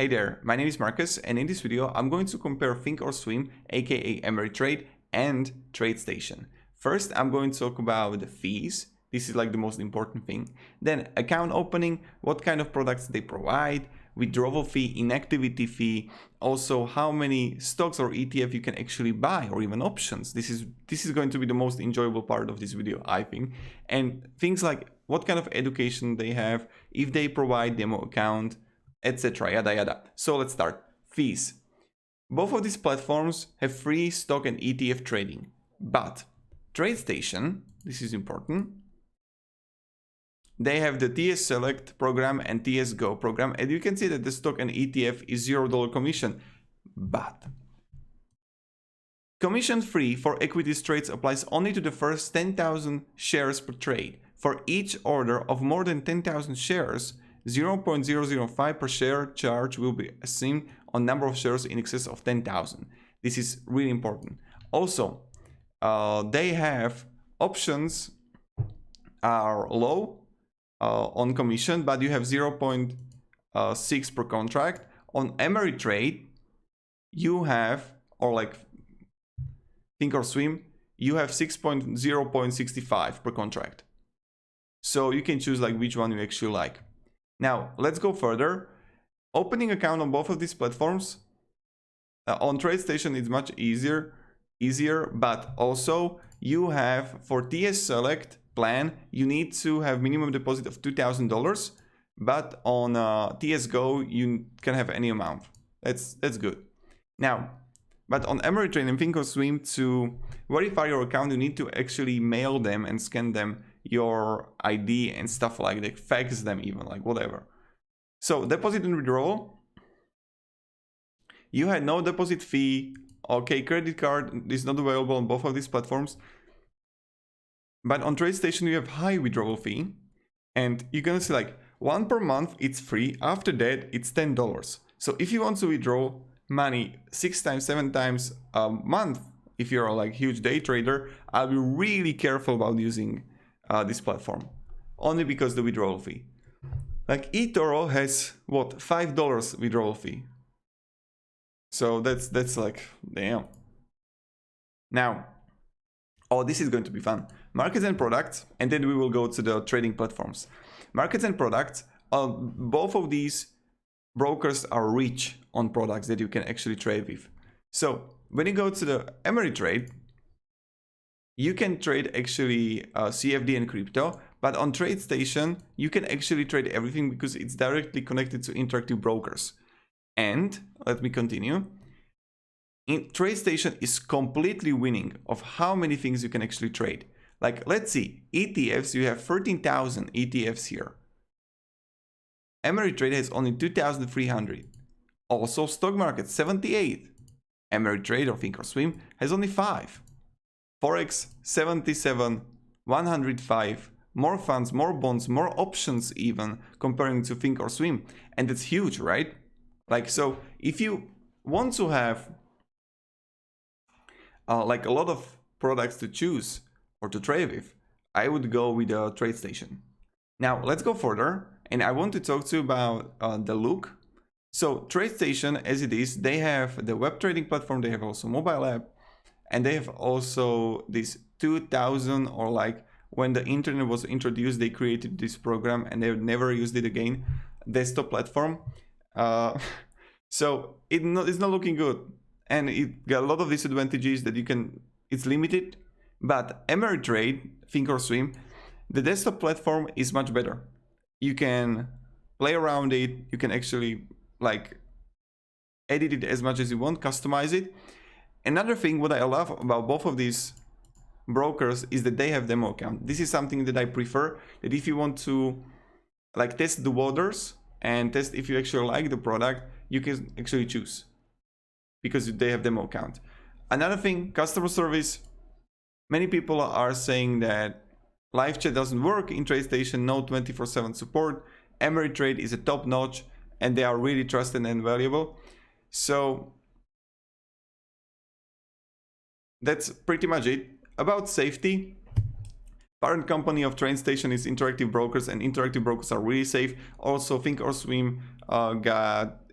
Hey there, my name is Marcus, and in this video I'm going to compare Thinkorswim, aka Ameritrade, and TradeStation. First, I'm going to talk about the fees. This is like the most important thing. Then account opening, what kind of products they provide, withdrawal fee, inactivity fee, also how many stocks or ETF you can actually buy, or even options. This is going to be the most enjoyable part of this video, I think. And things like what kind of education they have, if they provide demo account, etc. Yada yada. So let's start. Fees. Both of these platforms have free stock and ETF trading, but TradeStation, this is important, they have the TS Select program and TS Go program, and you can see that the stock and ETF is $0 commission, but commission free for equities trades applies only to the first 10,000 shares per trade. For each order of more than 10,000 shares, 0.005 per share charge will be assumed on number of shares in excess of 10,000. This is really important. Also, they have options are low on commission, but you have 0.6 per contract. On Ameritrade, you have, or like Thinkorswim, you have 0.65 per contract. So you can choose like which one you actually like. Now, let's go further. Opening account on both of these platforms, on TradeStation it's much easier, but also you have, for TS Select plan, you need to have minimum deposit of $2,000, but on TS Go, you can have any amount. That's good. Now, but on Ameritrade and Thinkorswim, to verify your account, you need to actually mail them and scan them your ID and stuff like that, fax them even, like whatever. So deposit and withdrawal, you had no deposit fee. Okay, credit card is not available on both of these platforms, but on TradeStation you have high withdrawal fee, and you're gonna see like one per month, it's free. After that, it's $10. So if you want to withdraw money 6 times, 7 times a month, if you're a like huge day trader, I'll be really careful about using this platform, only because the withdrawal fee. Like eToro has what, $5 withdrawal fee. So that's like, damn. Now, oh, this is going to be fun. Markets and products, and then we will go to the trading platforms. Markets and products, both of these brokers are rich on products that you can actually trade with. So when you go to the Ameritrade, you can trade actually CFD and crypto, but on TradeStation, you can actually trade everything because it's directly connected to interactive brokers. And let me continue. TradeStation is completely winning of how many things you can actually trade. Like, let's see, ETFs, you have 13,000 ETFs here. Ameritrade has only 2,300. Also, stock market, 78. Ameritrade or Thinkorswim has only 5. Forex, 77, 105. More funds, more bonds, more options even, comparing to Thinkorswim. And it's huge, right? Like, so if you want to have like a lot of products to choose or to trade with, I would go with the TradeStation. Now let's go further, and I want to talk to you about the look. So TradeStation, as it is, they have the web trading platform, they have also mobile app, and they have also this 2000, or like when the internet was introduced, they created this program and they've never used it again, desktop platform. So it's not looking good, and it got a lot of disadvantages that you can, it's limited. But Ameritrade, Thinkorswim, the desktop platform is much better. You can play around it, you can actually like edit it as much as you want, customize it. Another thing what I love about both of these brokers is that they have demo account. This is something that I prefer, that if you want to like test the waters and test if you actually like the product, you can actually choose because they have demo account. Another thing, customer service. Many people are saying that live chat doesn't work in TradeStation, no 24/7 support. Ameritrade is a top notch and they are really trusted and valuable. So that's pretty much it. About safety, Parent company of TradeStation is Interactive Brokers, and Interactive Brokers are really safe. Also, Thinkorswim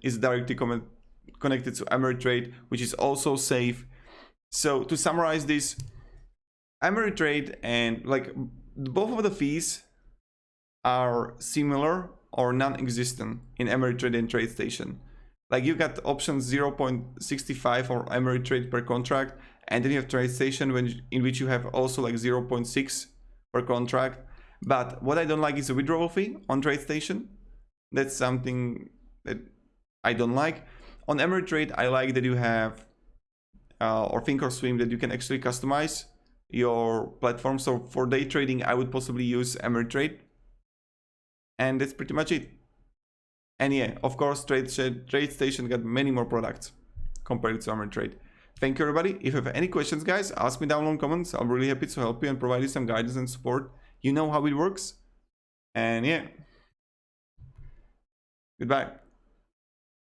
is directly connected to Ameritrade, which is also safe. So to summarize this, Ameritrade and like both of the fees are similar or non-existent in Ameritrade and TradeStation. Like you got options 0.65 for Ameritrade per contract, and then you have TradeStation in which you have also like 0.6 per contract. But what I don't like is the withdrawal fee on TradeStation. That's something that I don't like. On Ameritrade, I like that you have or Thinkorswim that you can actually customize your platform. So for day trading, I would possibly use Ameritrade. And that's pretty much it. And yeah, of course, TradeStation got many more products compared to Ameritrade. Thank you, everybody. If you have any questions, guys, ask me down in the comments. I'm really happy to help you and provide you some guidance and support. You know how it works. And yeah, goodbye.